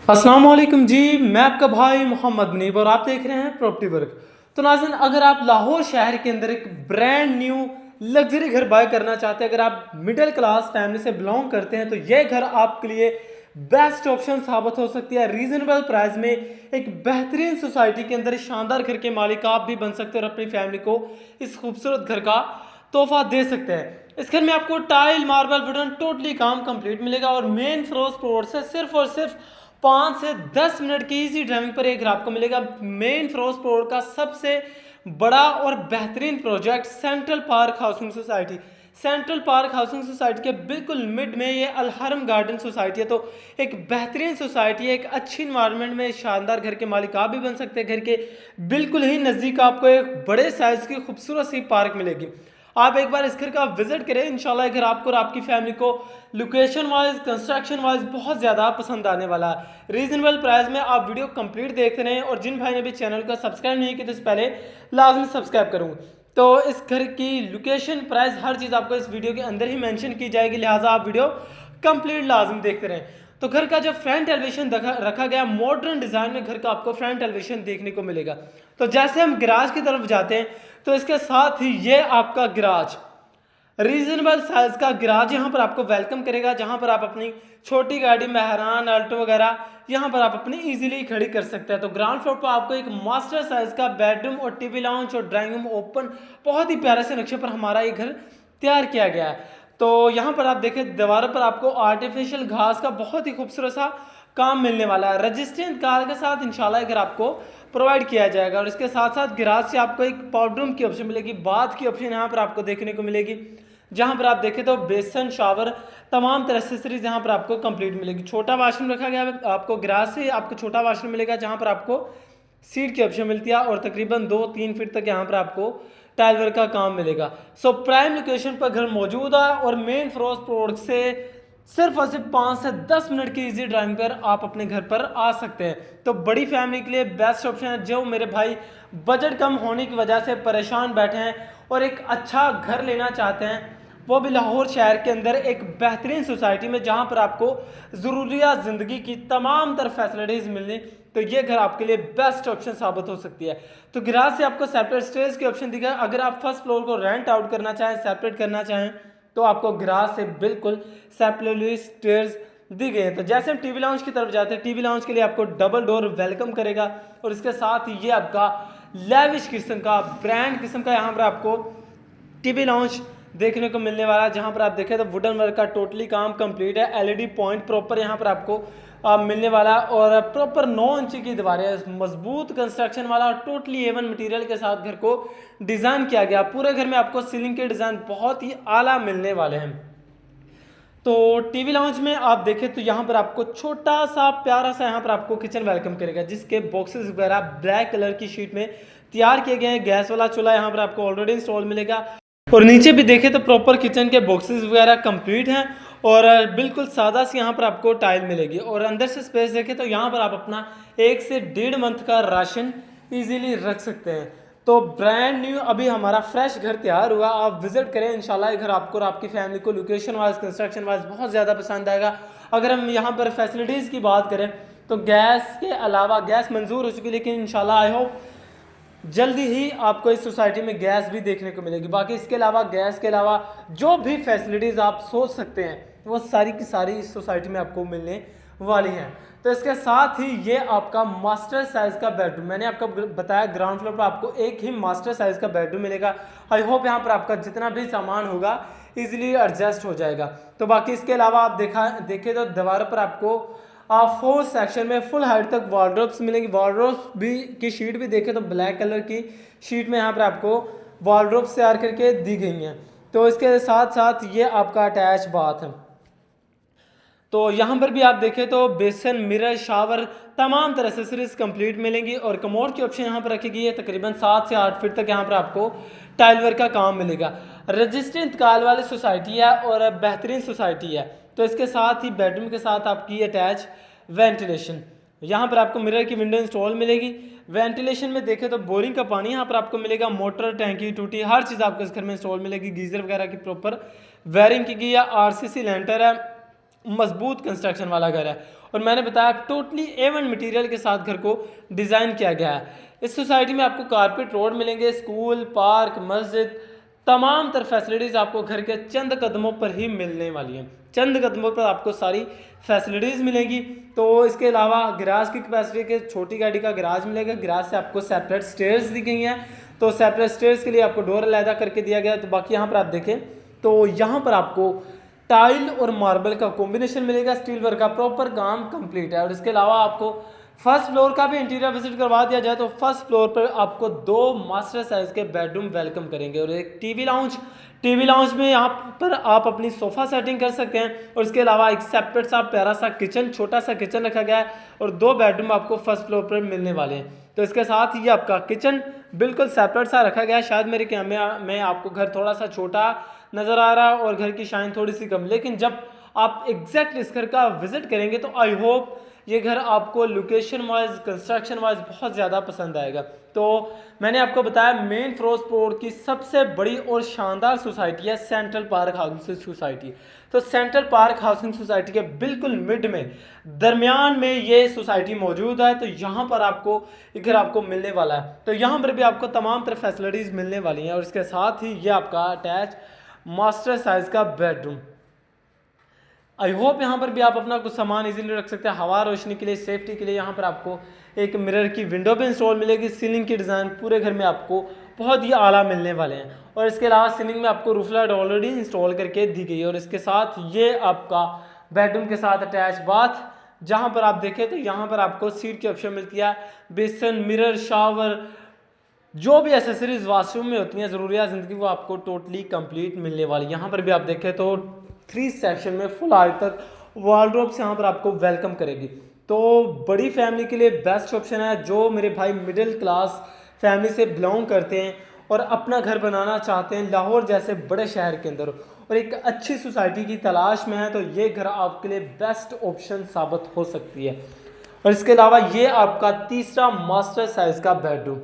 अस्सलाम वालेकुम जी, मैं आपका भाई मोहम्मद मुनीब और आप देख रहे हैं प्रॉपर्टी वर्क। तो नाज़रीन, अगर आप लाहौर शहर के अंदर एक ब्रांड न्यू लग्जरी घर बाय करना चाहते हैं, अगर आप मिडिल क्लास फैमिली से बिलोंग करते हैं, तो ये घर आपके लिए बेस्ट ऑप्शन साबित हो सकती है। रीजनेबल प्राइस में एक बेहतरीन सोसाइटी के अंदर शानदार घर के मालिक आप भी बन सकते हैं और अपनी फैमिली को इस खूबसूरत घर का तोहफा दे सकते हैं। इस घर में आपको टाइल, मार्बल, वुडन टोटली काम कंप्लीट मिलेगा और मेन फ्लोर से सिर्फ और सिर्फ 5 से 10 मिनट की इजी ड्राइविंग पर एक घर आपको मिलेगा। मेन फिरोज रोड का सबसे बड़ा और बेहतरीन project central park housing society. Central park housing society के बिल्कुल मिड में ये अलहरम गार्डन सोसाइटी है। तो एक बेहतरीन सोसाइटी है, एक अच्छी इन्वायरमेंट में शानदार घर के मालिक आप भी बन सकते हैं। घर के बिल्कुल ही नज़दीक आपको एक बड़े साइज की खूबसूरत सी पार्क मिलेगी। आप एक बार इस घर का विजिट करें, इंशाल्लाह ये घर आपको और आपकी फैमिली को लोकेशन वाइज, कंस्ट्रक्शन वाइज बहुत ज़्यादा पसंद आने वाला है। रीजनेबल प्राइस में आप वीडियो कंप्लीट देखते रहें और जिन भाई ने भी चैनल को सब्सक्राइब नहीं किया तो इससे पहले लाजमी सब्सक्राइब करूँगा। तो इस घर की लोकेशन, प्राइस, हर चीज़ आपको इस वीडियो के अंदर ही मेंशन की जाएगी, लिहाजा आप वीडियो कंप्लीट लाजमी देखते रहें। तो घर का जो फ्रंट एलिवेशन रखा गया मॉडर्न डिज़ाइन में घर का आपको फ्रंट एलिवेशन देखने को मिलेगा। तो जैसे हम गैराज की तरफ जाते हैं तो इसके साथ ही ये आपका गैराज, रीजनेबल साइज का गैराज यहाँ पर आपको वेलकम करेगा, जहाँ पर आप अपनी छोटी गाड़ी मेहरान, अल्टो वगैरह यहाँ पर आप अपनी इजीली खड़ी कर सकते हैं। तो ग्राउंड फ्लोर पर आपको एक मास्टर साइज का बेडरूम और टीवी लाउंज और ड्राइंग रूम ओपन, बहुत ही प्यारे से नक्शे पर हमारा ये घर तैयार किया गया है। तो यहाँ पर आप देखें दीवारों पर आपको आर्टिफिशियल घास का बहुत ही खूबसूरत सा काम मिलने वाला है। रजिस्ट्रेशन कार के साथ इंशाल्लाह घर आपको प्रोवाइड किया जाएगा और इसके साथ साथ गैराज से आपको एक पाउडर रूम की ऑप्शन मिलेगी, बाथ की ऑप्शन यहाँ पर आपको देखने को मिलेगी, जहाँ पर आप देखें तो बेसन, शावर, तमाम तरह एसेसरीज यहाँ पर आपको कंप्लीट मिलेगी। छोटा वाशरूम रखा गया है आपको, गैराज से आपको छोटा वाशरूम मिलेगा जहाँ पर आपको सीट की ऑप्शन मिलती है और तकरीबन 2-3 फीट तक यहाँ पर आपको टाइल वर्क का काम मिलेगा। सो प्राइम लोकेशन पर घर मौजूद है और मेन फिरोज रोड से सिर्फ और सिर्फ 5 से 10 मिनट की इजी ड्राइविंग पर आप अपने घर पर आ सकते हैं। तो बड़ी फैमिली के लिए बेस्ट ऑप्शन है। जो मेरे भाई बजट कम होने की वजह से परेशान बैठे हैं और एक अच्छा घर लेना चाहते हैं, वो भी लाहौर शहर के अंदर एक बेहतरीन सोसाइटी में जहां पर आपको ज़रूरियात ज़िंदगी की तमाम तरह फैसिलिटीज़ मिलने, तो ये घर आपके लिए बेस्ट ऑप्शन साबित हो सकती है। तो गैराज से आपको सेपरेट स्टेयर्स की ऑप्शन दिखा। अगर आप फर्स्ट फ्लोर को रेंट आउट करना चाहें, सेपरेट करना चाहें, तो आपको गैराज से बिल्कुल सेपरेटली स्टेयर्स दी गई है। तो जैसे हम टीवी लाउंज की तरफ जाते हैं, टीवी लाउंज के लिए आपको डबल डोर वेलकम करेगा और इसके साथ ही ये आपका लेविश किस्म का, ब्रांड किस्म का यहाँ पर आपको टीवी लाउंज देखने को मिलने वाला है, जहाँ पर आप देखें तो वुडन वर्क का टोटली काम कंप्लीट है। एलईडी पॉइंट प्रॉपर यहाँ पर आपको मिलने वाला है और प्रॉपर 9 इंच की दीवारें, मजबूत कंस्ट्रक्शन वाला और टोटली एवन मटेरियल के साथ घर को डिज़ाइन किया गया। पूरे घर में आपको सीलिंग के डिज़ाइन बहुत ही आला मिलने वाले हैं। तो टीवी लाउंज में आप देखें तो यहाँ पर आपको छोटा सा प्यारा सा यहाँ पर आपको किचन वेलकम करेगा, जिसके बॉक्सेस वगैरह ब्लैक कलर की शीट में तैयार किए गए हैं। गैस वाला चूल्हा यहाँ पर आपको ऑलरेडी इंस्टॉल मिलेगा और नीचे भी देखें तो प्रॉपर किचन के बॉक्सेस वगैरह कंप्लीट हैं और बिल्कुल सादा सी यहाँ पर आपको टाइल मिलेगी। और अंदर से स्पेस देखें तो यहाँ पर आप अपना 1 से 1.5 मंथ का राशन इजीली रख सकते हैं। तो ब्रांड न्यू अभी हमारा फ्रेश घर तैयार हुआ, आप विजिट करें, इंशाल्लाह घर आपको और आपकी फैमिली को लोकेशन वाइज, कंस्ट्रक्शन वाइज बहुत ज़्यादा पसंद आएगा। अगर हम यहाँ पर फैसिलिटीज़ की बात करें तो गैस के अलावा, गैस मंजूर हो चुकी, लेकिन इंशाल्लाह आई होप जल्दी ही आपको इस सोसाइटी में गैस भी देखने को मिलेगी। बाकी इसके अलावा, गैस के अलावा जो भी फैसिलिटीज़ आप सोच सकते हैं वो सारी की सारी इस सोसाइटी में आपको मिलने वाली हैं। तो इसके साथ ही ये आपका मास्टर साइज़ का बेडरूम, मैंने आपको बताया ग्राउंड फ्लोर पर आपको एक ही मास्टर साइज़ का बेडरूम मिलेगा। आई होप यहाँ पर आपका जितना भी सामान होगा ईजिली एडजस्ट हो जाएगा। तो बाकी इसके अलावा आप देखें तो दीवारों पर आपको 4 सेक्शन में फुल हाइट तक वॉलड्रॉप्स मिलेंगी। वॉलड्रॉप्स भी की शीट भी देखें तो ब्लैक कलर की शीट में यहाँ पर आपको वॉलड्रॉप्स तैयार करके दी गई हैं। तो इसके साथ साथ ये आपका अटैच बाथ है। तो यहाँ पर भी आप देखें तो बेसन, मिरर, शावर, तमाम तरह एसेसरीज कंप्लीट मिलेंगी और कमोड की ऑप्शन यहाँ पर रखी गई है। तकरीबन 7 से 8 फीट तक यहाँ पर आपको टाइल वर्क का काम मिलेगा। रजिस्ट्री इंतकाल वाली सोसाइटी है और बेहतरीन सोसाइटी है। तो इसके साथ ही बेडरूम के साथ आपकी अटैच वेंटिलेशन, यहाँ पर आपको मिरर की विंडो इंस्टॉल मिलेगी। वेंटिलेशन में देखें तो बोरिंग का पानी यहाँ पर आपको मिलेगा, मोटर, टैंकी, टूटी, हर चीज़ आपको इस घर में इंस्टॉल मिलेगी। गीजर वगैरह की प्रॉपर वायरिंग की गई है। आरसीसी लेंटर है, मजबूत कंस्ट्रक्शन वाला घर है और मैंने बताया टोटली A1 मटेरियल के साथ घर को डिज़ाइन किया गया है। इस सोसाइटी में आपको कारपेट रोड मिलेंगे, स्कूल, पार्क, मस्जिद, तमाम तरह फैसिलिटीज़ आपको घर के चंद कदमों पर ही मिलने वाली हैं। चंद कदमों पर आपको सारी फैसिलिटीज़ मिलेगी। तो इसके अलावा गैराज की कैपेसिटी के छोटी गाड़ी का गैराज मिलेगा। गैराज से आपको सेपरेट स्टेयर्स दी गई हैं, तो सेपरेट स्टेयर्स के लिए आपको डोर अलहदा करके दिया गया है। तो बाकी यहाँ पर आप देखें तो यहाँ पर आपको टाइल और मार्बल का कॉम्बिनेशन मिलेगा, स्टील वर्क का प्रॉपर काम कंप्लीट है। और इसके अलावा आपको फर्स्ट फ्लोर का भी इंटीरियर विजिट करवा दिया जाए तो फर्स्ट फ्लोर पर आपको 2 मास्टर साइज के बेडरूम वेलकम करेंगे और एक टीवी लाउंज में यहाँ पर आप अपनी सोफ़ा सेटिंग कर सकते हैं। और इसके अलावा एक सेपरेट सा प्यारा सा किचन, छोटा सा किचन रखा गया है और 2 बेडरूम आपको फर्स्ट फ्लोर पर मिलने वाले हैं। तो इसके साथ ही आपका किचन बिल्कुल सेपरेट सा रखा गया है। शायद मेरे कैमरे में आपको घर थोड़ा सा छोटा नज़र आ रहा है और घर की शाइन थोड़ी सी कम, लेकिन जब आप एग्जैक्ट इस घर का विजिट करेंगे तो आई होप ये घर आपको लोकेशन वाइज, कंस्ट्रक्शन वाइज बहुत ज़्यादा पसंद आएगा। तो मैंने आपको बताया मेन फिरोजपुर की सबसे बड़ी और शानदार सोसाइटी है सेंट्रल पार्क हाउसिंग सोसाइटी। तो सेंट्रल पार्क हाउसिंग सोसाइटी के बिल्कुल मिड में, दरमियान में ये सोसाइटी मौजूद है। तो यहाँ पर आपको एक घर आपको मिलने वाला है। तो यहाँ पर भी आपको तमाम तरह फैसिलिटीज़ मिलने वाली हैं और इसके साथ ही ये आपका अटैच मास्टर साइज का बेडरूम। आई होप यहाँ पर भी आप अपना कुछ सामान इजीली रख सकते हैं। हवा रोशनी के लिए, सेफ्टी के लिए यहाँ पर आपको एक मिरर की विंडो भी इंस्टॉल मिलेगी। सीलिंग की डिज़ाइन पूरे घर में आपको बहुत ही आला मिलने वाले हैं। और इसके अलावा सीलिंग में आपको रूफ लाइट ऑलरेडी इंस्टॉल करके दी गई है। और इसके साथ ये आपका बेडरूम के साथ अटैच बाथ, जहाँ पर आप देखें तो यहाँ पर आपको सीट की ऑप्शन मिलती है, बेसन, मिरर, शावर, जो भी एसेसरीज वॉशरूम में होती हैं ज़रूरियात ज़िंदगी, वो आपको टोटली कंप्लीट मिलने वाली। यहाँ पर भी आप देखें तो 3 सेक्शन में फुल आज तक वार्डरोब्स यहाँ पर आपको वेलकम करेगी। तो बड़ी फैमिली के लिए बेस्ट ऑप्शन है। जो मेरे भाई मिडिल क्लास फैमिली से बिलोंग करते हैं और अपना घर बनाना चाहते हैं लाहौर जैसे बड़े शहर के अंदर और एक अच्छी सोसाइटी की तलाश में है, तो ये घर आपके लिए बेस्ट ऑप्शन साबित हो सकती है। और इसके अलावा ये आपका तीसरा मास्टर साइज का बेडरूम,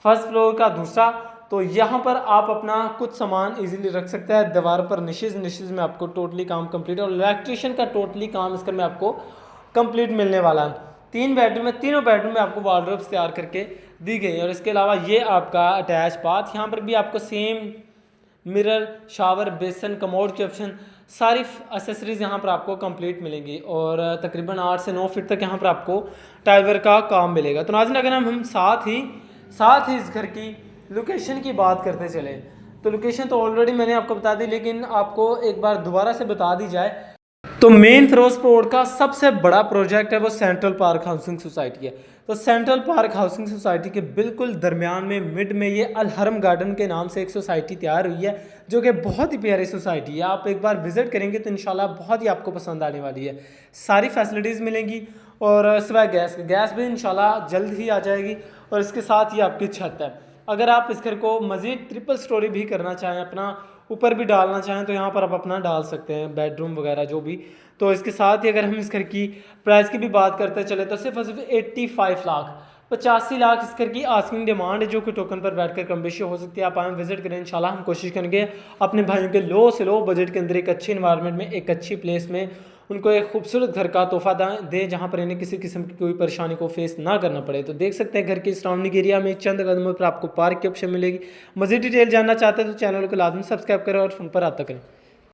फर्स्ट फ्लोर का दूसरा। तो यहाँ पर आप अपना कुछ सामान इजीली रख सकते हैं। दीवार पर निशेज में आपको टोटली काम कंप्लीट है और इलेक्ट्रिशियन का टोटली काम इसका में आपको कंप्लीट मिलने वाला है। 3 बेडरूम में, तीनों बेडरूम में आपको वार्डरोब्स तैयार करके दी गई है। और इसके अलावा ये आपका अटैच बाथ, यहाँ पर भी आपको सेम मिरर, शावर, बेसन, कमोड की ऑप्शन, सारी एसेसरीज यहाँ पर आपको कंप्लीट मिलेंगी। और तकरीबन 8 से 9 फीट तक यहाँ पर आपको टाइलवर का काम मिलेगा। तो नाज़रीन, अगर हम साथ ही इस घर की लोकेशन की बात करते चले तो लोकेशन तो ऑलरेडी मैंने आपको बता दी, लेकिन आपको एक बार दोबारा से बता दी जाए तो मेन फिरोजपुर का सबसे बड़ा प्रोजेक्ट है वो सेंट्रल पार्क हाउसिंग सोसाइटी है। तो सेंट्रल पार्क हाउसिंग सोसाइटी के बिल्कुल दरमियान में, मिड में, ये अल हरम गार्डन के नाम से एक सोसाइटी तैयार हुई है जो कि बहुत ही प्यारी सोसाइटी है। आप एक बार विजिट करेंगे तो इंशाल्लाह बहुत ही आपको पसंद आने वाली है। सारी फैसिलिटीज़ मिलेंगी और सिवाय गैस भी इंशाल्लाह जल्द ही आ जाएगी। और इसके साथ ही आपकी छत है। अगर आप इस घर को मज़ीद ट्रिपल स्टोरी भी करना चाहें, अपना ऊपर भी डालना चाहें, तो यहाँ पर आप अपना डाल सकते हैं, बेडरूम वगैरह जो भी। तो इसके साथ ही अगर हम इस घर की प्राइस की भी बात करते चले तो सिर्फ 85 लाख, 85 लाख इस घर की आस्किंग डिमांड है, जो कि टोकन पर बैठकर कम बेशी हो सकती है। आप आए विजिट करें, इंशाल्लाह हम कोशिश करेंगे अपने भाइयों के लो से लो बजट के अंदर एक अच्छी इन्वायरमेंट में, एक अच्छी प्लेस में उनको एक खूबसूरत घर का तोहफा दें जहाँ पर इन्हें किसी किस्म की कोई परेशानी को फेस ना करना पड़े। तो देख सकते हैं घर के सराउंडिंग एरिया में चंद कदमों पर आपको पार्क की ऑप्शन मिलेगी। मज़ीद डिटेल जानना चाहते हैं तो चैनल को लाजमी सब्सक्राइब करें और फोन पर आता करें।